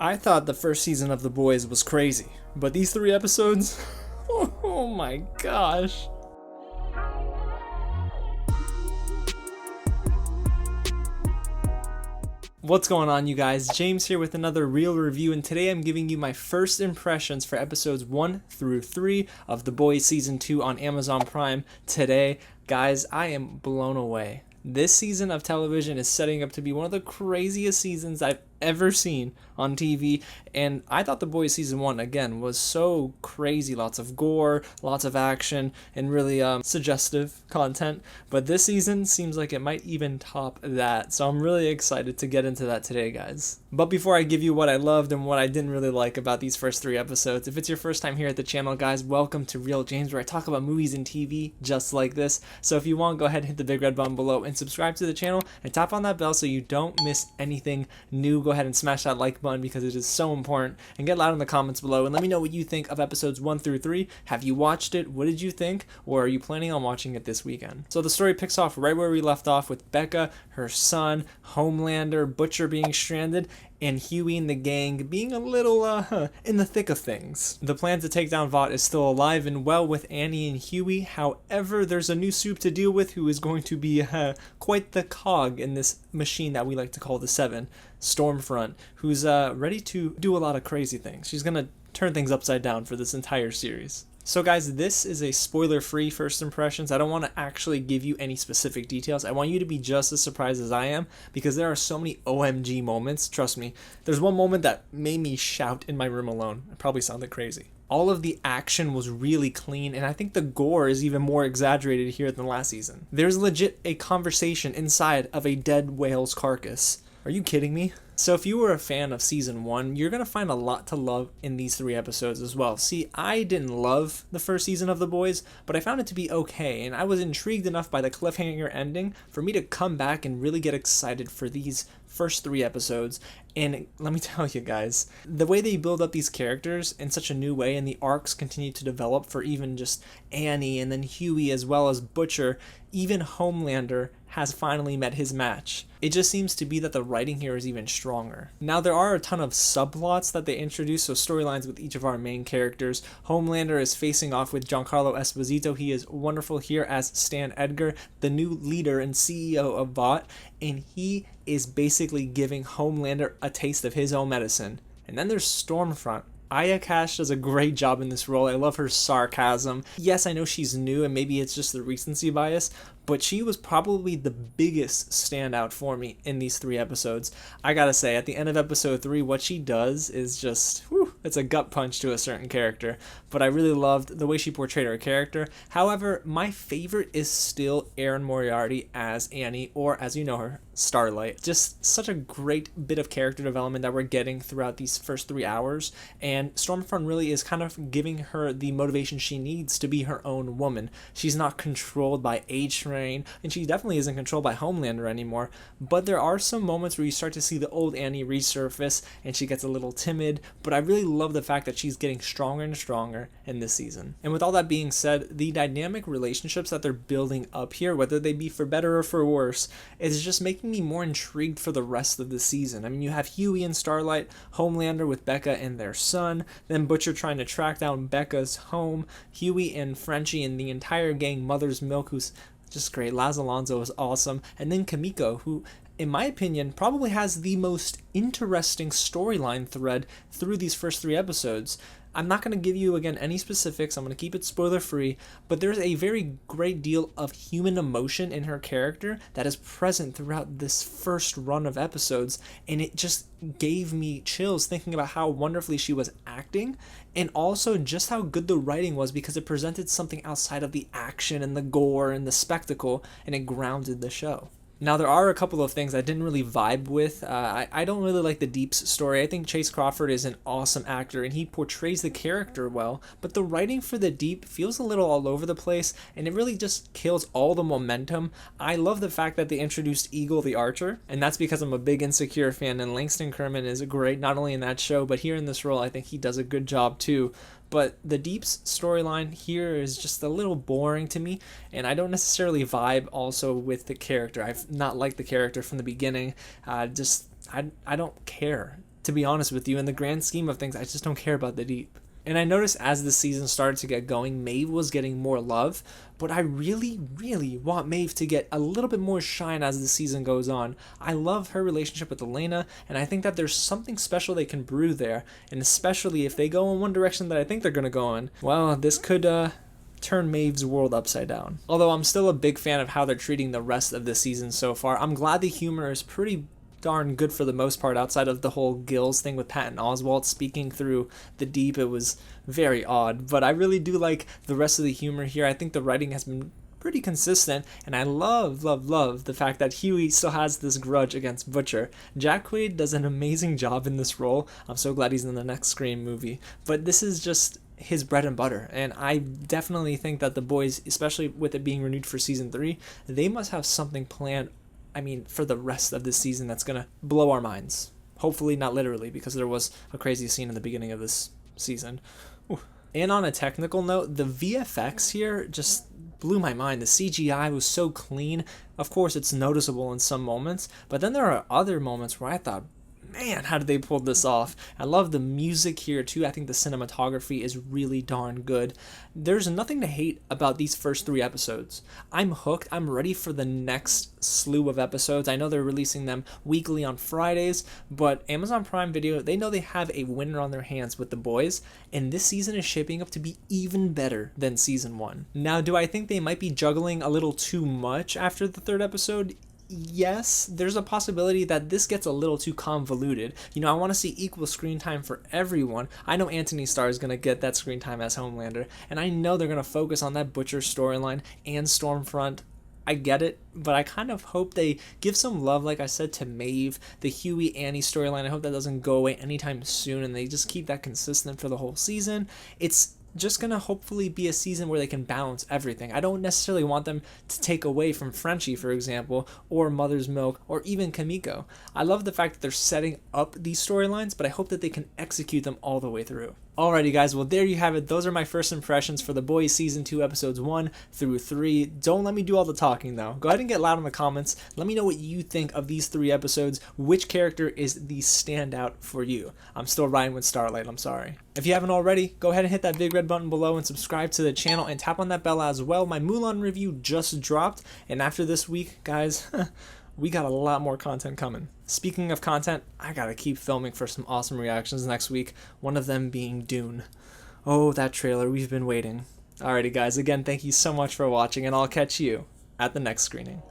I thought the first season of The Boys was crazy, but these 3 episodes, oh my gosh. What's going on, you guys? James here with another real review, and today I'm giving you my first impressions for episodes 1 through 3 of The Boys Season 2 on Amazon Prime. Today, guys, I am blown away. This season of television is setting up to be one of the craziest seasons I've ever seen on TV, and I thought The Boys Season 1, again, was so crazy. Lots of gore, lots of action, and really suggestive content, but this season seems like it might even top that, so I'm really excited to get into that today, guys. But before I give you what I loved and what I didn't really like about these first 3 episodes, if it's your first time here at the channel, guys, welcome to Real James, where I talk about movies and TV just like this. So if you want, go ahead and hit the big red button below and subscribe to the channel and tap on that bell so you don't miss anything new. Go ahead and smash that like button because it is so important, and get loud in the comments below and let me know what you think of episodes 1 through 3. Have you watched it? What did you think? Or are you planning on watching it this weekend? So the story picks off right where we left off, with Becca, her son, Homelander, Butcher being stranded, and Huey and the gang being a little in the thick of things. The plan to take down Vought is still alive and well with Annie and Huey. However, there's a new soup to deal with who is going to be quite the cog in this machine that we like to call the Seven, Stormfront, who's ready to do a lot of crazy things. She's gonna turn things upside down for this entire series. So guys, this is a spoiler-free first impressions. I don't want to actually give you any specific details. I want you to be just as surprised as I am, because there are so many OMG moments. Trust me, there's one moment that made me shout in my room alone. It probably sounded crazy. All of the action was really clean, and I think the gore is even more exaggerated here than last season. There's legit a conversation inside of a dead whale's carcass. Are you kidding me? So if you were a fan of season 1, you're going to find a lot to love in these 3 episodes as well. See, I didn't love the first season of The Boys, but I found it to be okay, and I was intrigued enough by the cliffhanger ending for me to come back and really get excited for these first 3 episodes. And let me tell you guys, the way they build up these characters in such a new way, and the arcs continue to develop for even just Annie and then Huey as well as Butcher, even Homelander has finally met his match. It just seems to be that the writing here is even stronger. Now, there are a ton of subplots that they introduce, so storylines with each of our main characters. Homelander is facing off with Giancarlo Esposito. He is wonderful here as Stan Edgar, the new leader and CEO of Vought, and he is basically giving Homelander a taste of his own medicine. And then there's Stormfront. Aya Cash does a great job in this role. I love her sarcasm. Yes, I know she's new and maybe it's just the recency bias, but she was probably the biggest standout for me in these 3 episodes. I gotta say, at the end of episode 3, what she does is just, whew, it's a gut punch to a certain character. But I really loved the way she portrayed her character. However, my favorite is still Erin Moriarty as Annie, or as you know her, Starlight. Just such a great bit of character development that we're getting throughout these first 3 hours, and Stormfront really is kind of giving her the motivation she needs to be her own woman. She's not controlled by age train, and she definitely isn't controlled by Homelander anymore, but there are some moments where you start to see the old Annie resurface, and she gets a little timid, but I really love the fact that she's getting stronger and stronger in this season. And with all that being said, the dynamic relationships that they're building up here, whether they be for better or for worse, is just making me more intrigued for the rest of the season. I mean, you have Huey and Starlight, Homelander with Becca and their son, then Butcher trying to track down Becca's home, Huey and Frenchie and the entire gang, Mother's Milk, who's just great. Laz Alonso is awesome, and then Kimiko, who in my opinion probably has the most interesting storyline thread through these first 3 episodes. I'm not going to give you, again, any specifics. I'm going to keep it spoiler-free, but there's a very great deal of human emotion in her character that is present throughout this first run of episodes, and it just gave me chills thinking about how wonderfully she was acting, and also just how good the writing was, because it presented something outside of the action and the gore and the spectacle, and it grounded the show. Now, there are a couple of things I didn't really vibe with. I don't really like the Deep's story. I think Chase Crawford is an awesome actor, and he portrays the character well, but the writing for the Deep feels a little all over the place, and it really just kills all the momentum. I love the fact that they introduced Eagle the Archer, and that's because I'm a big Insecure fan, and Langston Kerman is great, not only in that show, but here in this role, I think he does a good job too. But the Deep's storyline here is just a little boring to me, and I don't necessarily vibe also with the character. I've not liked the character from the beginning. I don't care. to be honest with you, in the grand scheme of things, I just don't care about the deep. And I noticed as the season started to get going, Maeve was getting more love, but I really, really want Maeve to get a little bit more shine as the season goes on. I love her relationship with Elena, and I think that there's something special they can brew there, and especially if they go in one direction that I think they're going to go in, well, this could turn Maeve's world upside down. Although I'm still a big fan of how they're treating the rest of the season so far. I'm glad the humor is pretty darn good for the most part, outside of the whole Gills thing with Patton Oswalt speaking through the deep. It was very odd, but I really do like the rest of the humor here. I think the writing has been pretty consistent, and I love the fact that Huey still has this grudge against Butcher. Jack Quaid does an amazing job in this role. I'm so glad he's in the next Scream movie, but this is just his bread and butter, and I definitely think that the boys, especially with it being renewed for season 3, they must have something planned, for the rest of this season that's gonna blow our minds. Hopefully not literally, because there was a crazy scene in the beginning of this season. Ooh. And on a technical note, the VFX here just blew my mind. The CGI was so clean. Of course, it's noticeable in some moments, but then there are other moments where I thought, man, how did they pull this off? I love the music here too. I think the cinematography is really darn good. There's nothing to hate about these first 3 episodes. I'm hooked. I'm ready for the next slew of episodes. I know they're releasing them weekly on Fridays, but Amazon Prime Video, they know they have a winner on their hands with The Boys, and this season is shaping up to be even better than season 1. Now, do I think they might be juggling a little too much after the 3rd episode? Yes, there's a possibility that this gets a little too convoluted. I want to see equal screen time for everyone. I know Antony Starr is going to get that screen time as Homelander, and I know they're going to focus on that Butcher storyline and Stormfront. I get it, but I kind of hope they give some love, like I said, to Maeve, the Huey Annie storyline. I hope that doesn't go away anytime soon, and they just keep that consistent for the whole season. It's just gonna hopefully be a season where they can balance everything. I don't necessarily want them to take away from Frenchie, for example, or Mother's Milk, or even Kamiko. I love the fact that they're setting up these storylines, but I hope that they can execute them all the way through. Alrighty guys, well there you have it. Those are my first impressions for The Boys Season 2 episodes 1 through 3. Don't let me do all the talking though. Go ahead and get loud in the comments. Let me know what you think of these 3 episodes. Which character is the standout for you? I'm still riding with Starlight, I'm sorry. If you haven't already, go ahead and hit that big red button below and subscribe to the channel and tap on that bell as well. My Mulan review just dropped, and after this week, guys, we got a lot more content coming. Speaking of content, I gotta keep filming for some awesome reactions next week, one of them being Dune. Oh, that trailer, we've been waiting. Alrighty guys, again, thank you so much for watching, and I'll catch you at the next screening.